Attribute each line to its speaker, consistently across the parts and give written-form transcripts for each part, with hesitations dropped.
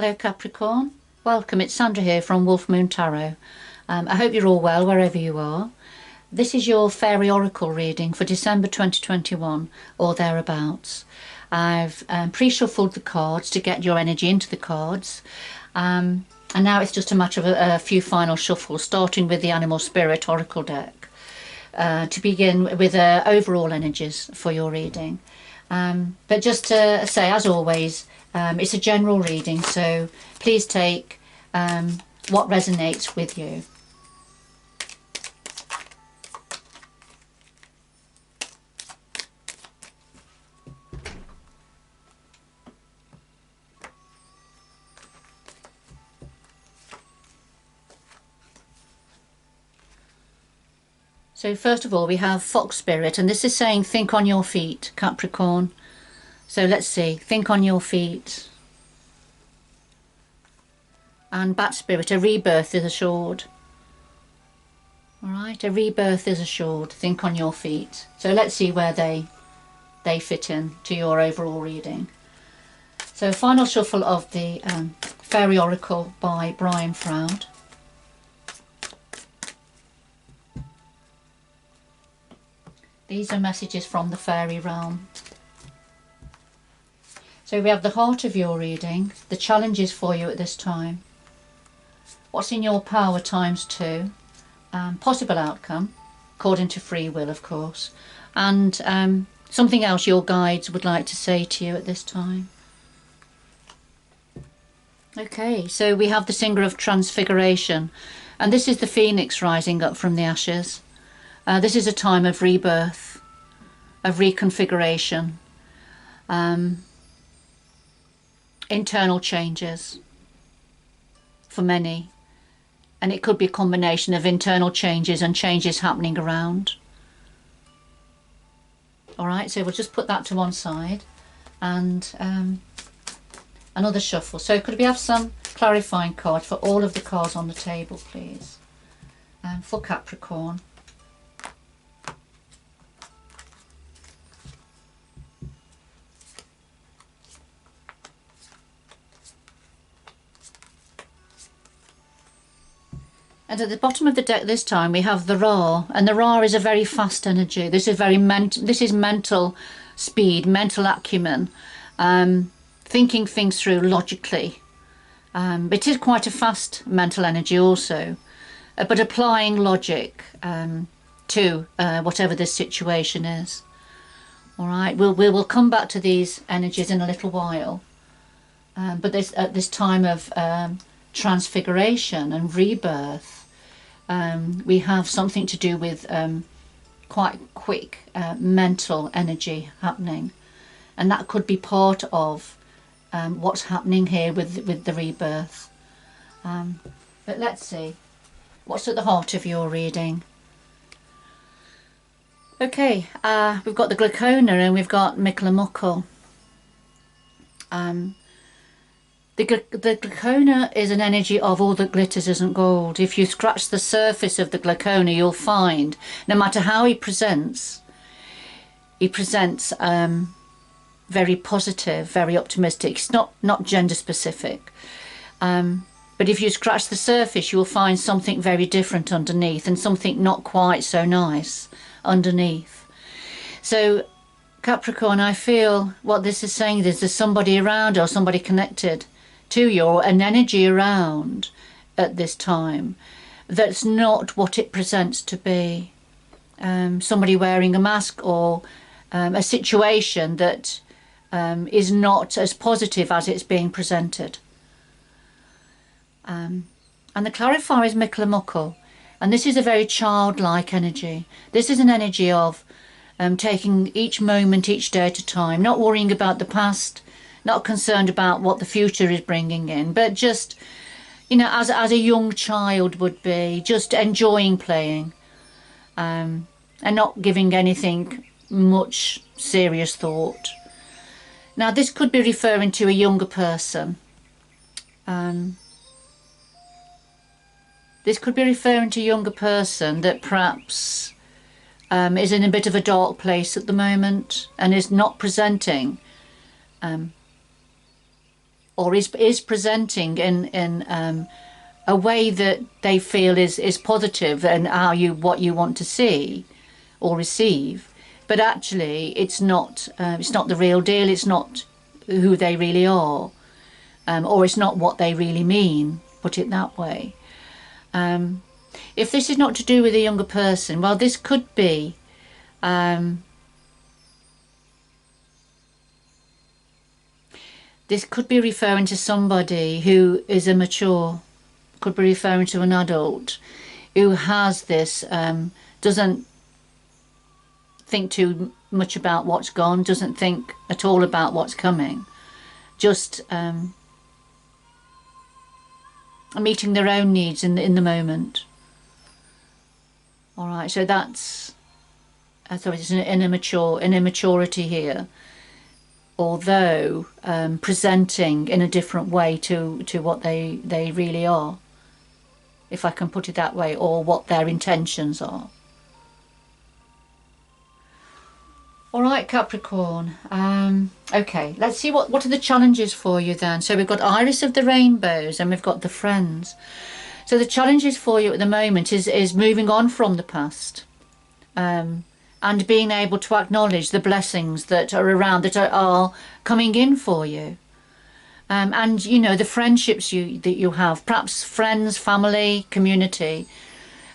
Speaker 1: Hello Capricorn, welcome, it's Sandra here from Wolf Moon Tarot. I hope you're all well wherever you are. This is your Fairy Oracle reading for December 2021 or thereabouts. I've pre-shuffled the cards to get your energy into the cards, and now it's just a matter of a few final shuffles, starting with the Animal Spirit Oracle deck to begin with overall energies for your reading. But just to say, as always, it's a general reading, so please take what resonates with you. So first of all we have Fox Spirit, and this is saying think on your feet, Capricorn. So let's see, think on your feet. And Bat Spirit, a rebirth is assured. Alright, a rebirth is assured, think on your feet. So let's see where they fit in to your overall reading. So final shuffle of the Fairy Oracle by Brian Froud. These are messages from the fairy realm. So we have the heart of your reading, the challenges for you at this time, what's in your power ×2, possible outcome, according to free will of course, and something else your guides would like to say to you at this time. Okay, so we have the Singer of Transfiguration, and this is the phoenix rising up from the ashes. This is a time of rebirth, of reconfiguration, internal changes for many, and it could be a combination of internal changes and changes happening around. Alright, so we'll just put that to one side and another shuffle. So could we have some clarifying cards for all of the cards on the table, please, for Capricorn? And at the bottom of the deck this time we have the Ra, and the Ra is a very fast energy. This is this is mental speed, mental acumen, thinking things through logically. It is quite a fast mental energy also, but applying logic to whatever this situation is. All right, we'll come back to these energies in a little while, but at this time of transfiguration and rebirth, we have something to do with quite quick mental energy happening, and that could be part of what's happening here with the rebirth. But let's see what's at the heart of your reading. Okay, we've got the Glaucona and we've got Miklamuckle. The Glaucona is an energy of all that glitters isn't gold. If you scratch the surface of the Glaucona, you'll find, no matter how he presents very positive, very optimistic. It's not gender specific. But if you scratch the surface, you'll find something very different underneath, and something not quite so nice underneath. So Capricorn, I feel what this is saying is there's somebody around or somebody connected to you, or an energy around at this time that's not what it presents to be. Somebody wearing a mask, or a situation that is not as positive as it's being presented. And the clarifier is Miklamuckle, and this is a very childlike energy. This is an energy of taking each moment, each day at a time, not worrying about the past, not concerned about what the future is bringing in, but just, you know, as a young child would be, just enjoying playing, and not giving anything much serious thought. Now this could be referring to a younger person. This could be referring to a younger person that perhaps is in a bit of a dark place at the moment and is not presenting or is presenting in a way that they feel is positive and what you want to see or receive, but actually it's not the real deal. It's not who they really are, or it's not what they really mean, put it that way. If this is not to do with a younger person, well, this could be referring to somebody who is immature, could be referring to an adult who has this, doesn't think too much about what's gone, doesn't think at all about what's coming, just meeting their own needs in the moment. All right, so that's, so it's an immaturity here, although presenting in a different way to what they really are, if I can put it that way, or what their intentions are. All right, Capricorn. Okay, let's see what are the challenges for you then. So we've got Iris of the Rainbows and we've got the Friends. So the challenges for you at the moment is moving on from the past, and being able to acknowledge the blessings that are around, that are coming in for you. And, you know, the friendships that you have, perhaps friends, family, community,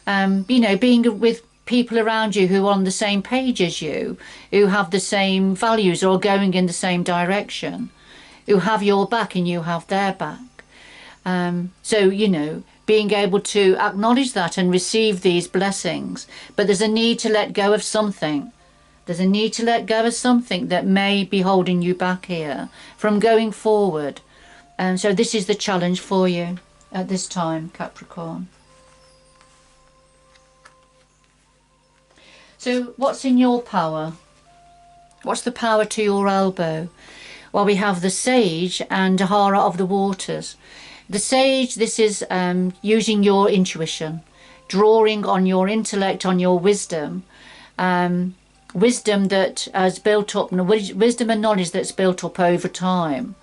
Speaker 1: you know, being with people around you who are on the same page as you, who have the same values or going in the same direction, who have your back and you have their back. So, you know, being able to acknowledge that and receive these blessings. But there's a need to let go of something. There's a need to let go of something that may be holding you back here from going forward. And so this is the challenge for you at this time, Capricorn. So what's in your power? What's the power to your elbow? Well, we have the Sage and Hara of the Waters. The Sage, this is using your intuition, drawing on your intellect, on your wisdom, wisdom that has built up, wisdom and knowledge that's built up over time.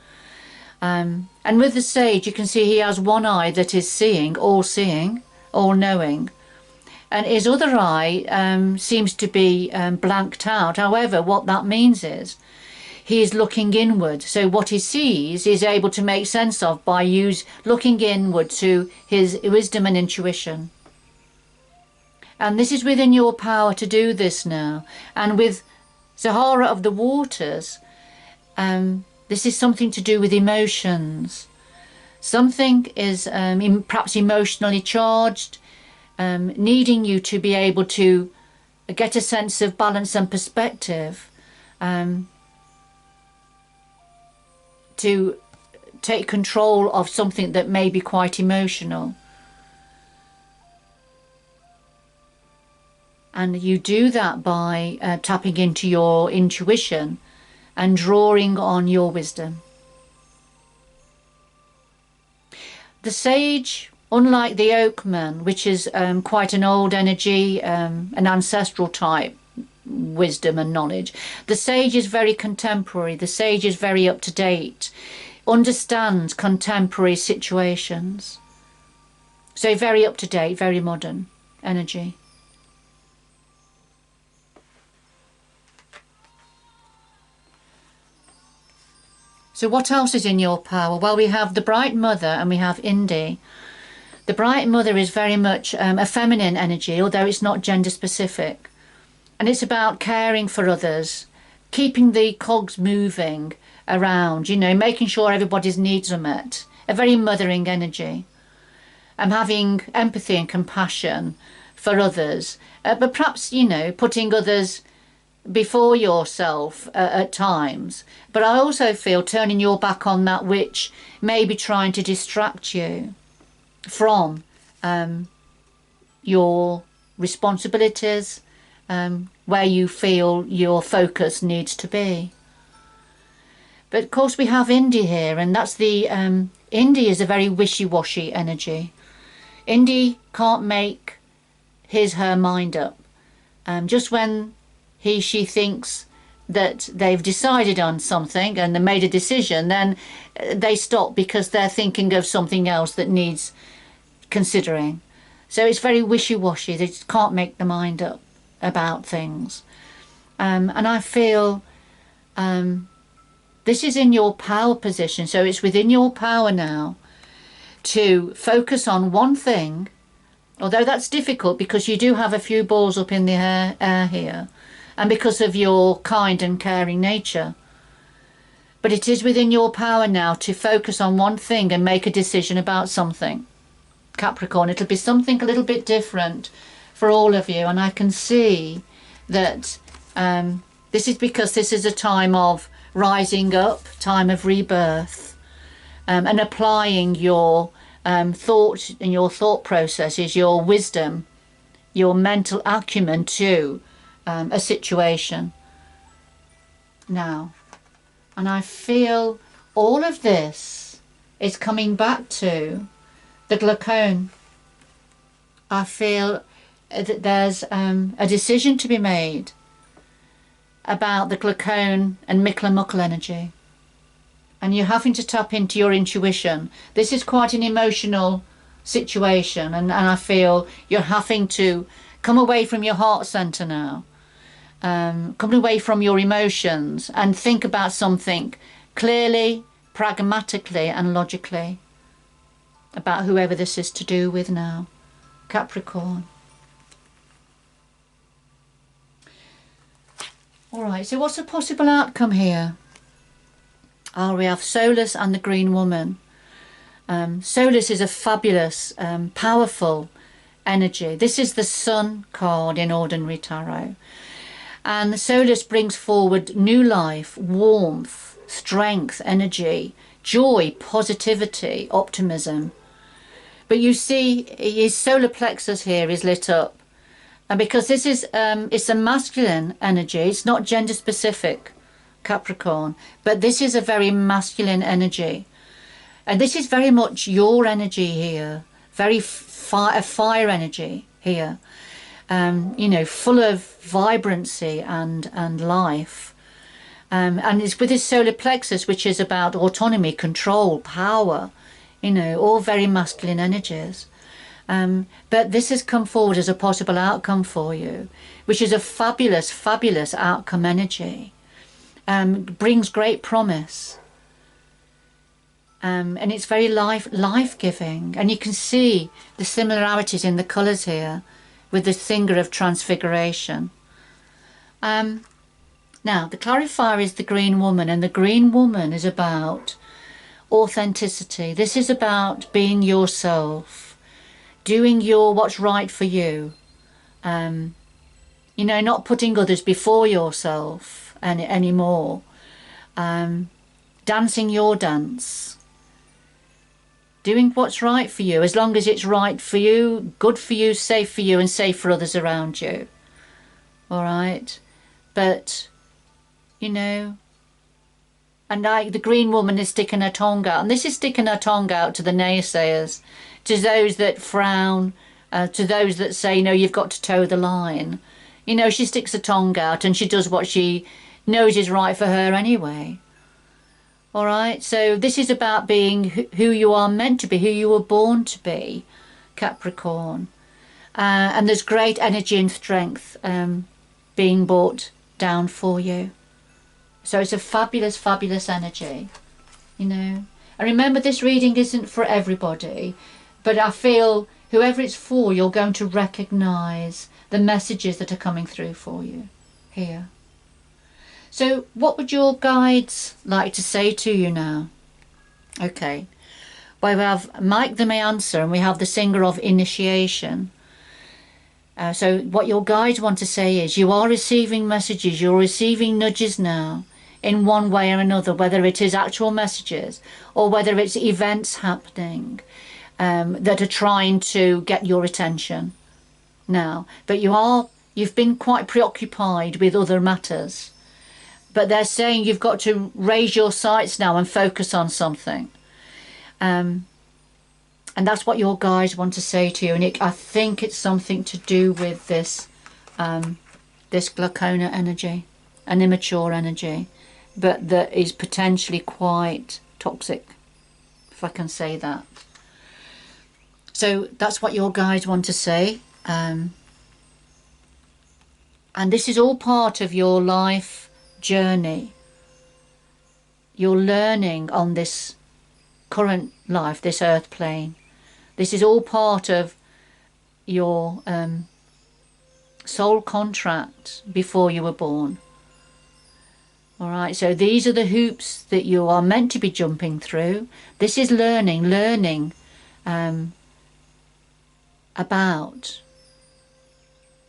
Speaker 1: And with the Sage, you can see he has one eye that is seeing, all knowing. And his other eye seems to be blanked out. However, what that means is he is looking inward. So what he sees is able to make sense of by looking inward to his wisdom and intuition. And this is within your power to do this now. And with Sahara of the Waters, this is something to do with emotions. Something is perhaps emotionally charged, needing you to be able to get a sense of balance and perspective, to take control of something that may be quite emotional. And you do that by tapping into your intuition and drawing on your wisdom. The Sage, unlike the Oakman, which is quite an old energy, an ancestral type wisdom and knowledge, the Sage is very contemporary. The Sage is very up to date, understands contemporary situations. So very up to date, very modern energy. So what else is in your power? Well, we have the Bright Mother and we have Indy. The Bright Mother is very much a feminine energy, although it's not gender specific. And it's about caring for others, keeping the cogs moving around, you know, making sure everybody's needs are met. A very mothering energy. Having empathy and compassion for others. But perhaps, you know, putting others before yourself at times. But I also feel turning your back on that which may be trying to distract you from your responsibilities, where you feel your focus needs to be. But of course we have Indy here, and that's the Indy is a very wishy-washy energy. Indy can't make her mind up. Just when she thinks that they've decided on something and they made a decision, then they stop because they're thinking of something else that needs considering. So it's very wishy-washy. They just can't make their mind up about things. And I feel this is in your power position. So it's within your power now to focus on one thing, although that's difficult because you do have a few balls up in the air here, and because of your kind and caring nature. But it is within your power now to focus on one thing and make a decision about something. Capricorn, it'll be something a little bit different for all of you, and I can see that this is because this is a time of rising up, time of rebirth, and applying your thought and your thought processes, your wisdom, your mental acumen to a situation now. And I feel all of this is coming back to the glaucon. I feel that there's a decision to be made about the glaucon and Miklahmukl energy, and you're having to tap into your intuition. This is quite an emotional situation, and I feel you're having to come away from your heart center now, come away from your emotions and think about something clearly, pragmatically and logically about whoever this is to do with now. Capricorn. Alright, so what's a possible outcome here? We have Solus and the Green Woman. Solus is a fabulous, powerful energy. This is the Sun card in ordinary tarot. And Solus brings forward new life, warmth, strength, energy, joy, positivity, optimism. But you see his solar plexus here is lit up. And because this is, it's a masculine energy, it's not gender specific, Capricorn, but this is a very masculine energy. And this is very much your energy here, very a fire energy here, you know, full of vibrancy and life. And it's with his solar plexus, which is about autonomy, control, power, you know, all very masculine energies. But this has come forward as a possible outcome for you, which is a fabulous, fabulous outcome energy. Brings great promise. And it's very life-giving. And you can see the similarities in the colours here with the finger of transfiguration. Now, the clarifier is the Green Woman, and the Green Woman is about authenticity. This is about being yourself, doing what's right for you. You know, not putting others before yourself anymore. Dancing your dance. Doing what's right for you, as long as it's right for you, good for you, safe for you, and safe for others around you. All right? But, you know, and the Green Woman is sticking her tongue out. And this is sticking her tongue out to the naysayers, to those that frown, to those that say, no, you've got to toe the line. You know, she sticks her tongue out and she does what she knows is right for her anyway. All right, so this is about being who you are meant to be, who you were born to be, Capricorn. And there's great energy and strength being brought down for you. So it's a fabulous, fabulous energy, you know. And remember, this reading isn't for everybody, but I feel whoever it's for, you're going to recognise the messages that are coming through for you here. So what would your guides like to say to you now? Okay, well, we have Mike the May Answer, and we have the Singer of Initiation. So what your guides want to say is you are receiving messages, you're receiving nudges now in one way or another, whether it is actual messages or whether it's events happening that are trying to get your attention now. But you've been quite preoccupied with other matters. But they're saying you've got to raise your sights now and focus on something. And that's what your guides want to say to you. And I think it's something to do with this, this glaucona energy. an immature energy, but that is potentially quite toxic, if I can say that. So that's what your guides want to say. And this is all part of your life journey. You're learning on this current life, this earth plane. This is all part of your soul contract before you were born. All right, so these are the hoops that you are meant to be jumping through. This is learning about,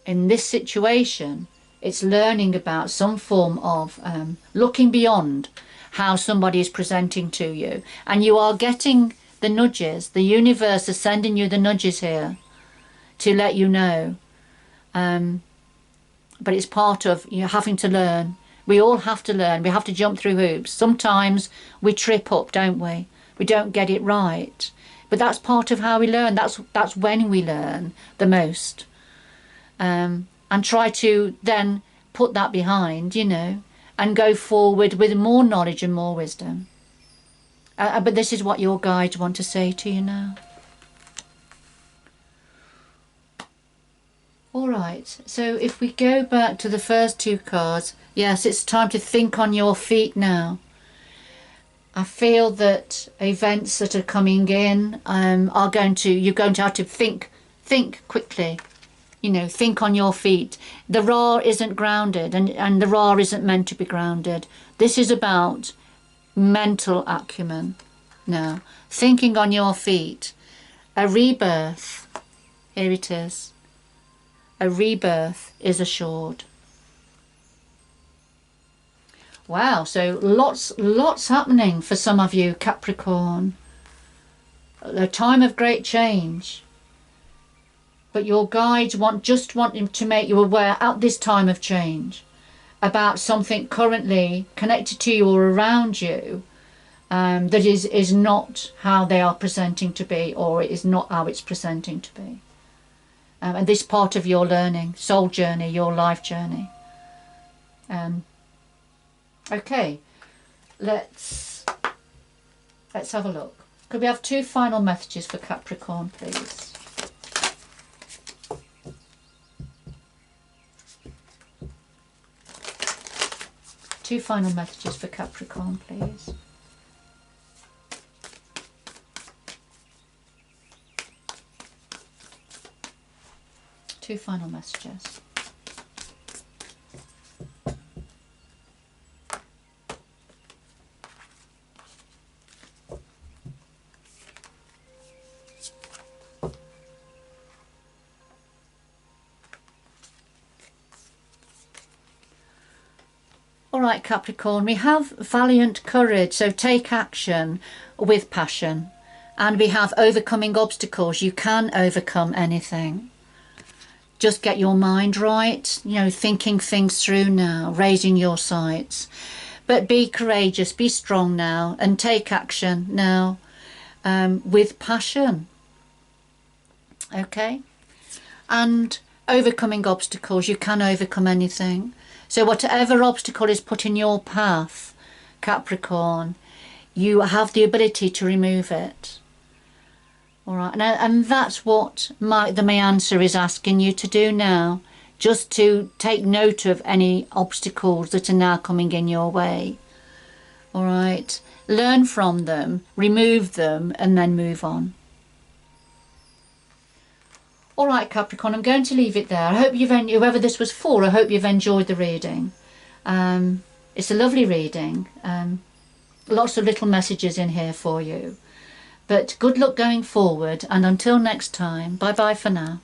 Speaker 1: in this situation, it's learning about some form of looking beyond how somebody is presenting to you. And you are getting the nudges. The universe is sending you the nudges here to let you know. But it's part of you having to learn. We all have to learn. We have to jump through hoops. Sometimes we trip up, don't we? We don't get it right. But that's part of how we learn. That's when we learn the most. And try to then put that behind, you know, and go forward with more knowledge and more wisdom. But this is what your guides want to say to you now. All right, so if we go back to the first two cards, yes, it's time to think on your feet now. I feel that events that are coming in you're going to have to think quickly. You know, think on your feet. The Ra isn't grounded, and the Ra isn't meant to be grounded. This is about mental acumen now. Thinking on your feet. A rebirth. Here it is. A rebirth is assured. Wow, so lots happening for some of you, Capricorn. A time of great change. But your guides just want to make you aware at this time of change about something currently connected to you or around you that is not how they are presenting to be, or it is not how it's presenting to be. And this part of your learning, soul journey, your life journey. Okay, let's have a look. Could we have two final messages for Capricorn, please? Two final messages for Capricorn, please. Two final messages. All right, Capricorn, we have valiant courage, so take action with passion. And we have overcoming obstacles. You can overcome anything. Just get your mind right, you know, thinking things through now, raising your sights. But be courageous, be strong now, and take action now with passion. Okay? And overcoming obstacles, you can overcome anything. So whatever obstacle is put in your path, Capricorn, you have the ability to remove it. All right, and that's what the My Answer is asking you to do now, just to take note of any obstacles that are now coming in your way. All right, learn from them, remove them, and then move on. All right, Capricorn, I'm going to leave it there. I hope whoever this was for, I hope you've enjoyed the reading. It's a lovely reading. Lots of little messages in here for you. But good luck going forward, and until next time, bye-bye for now.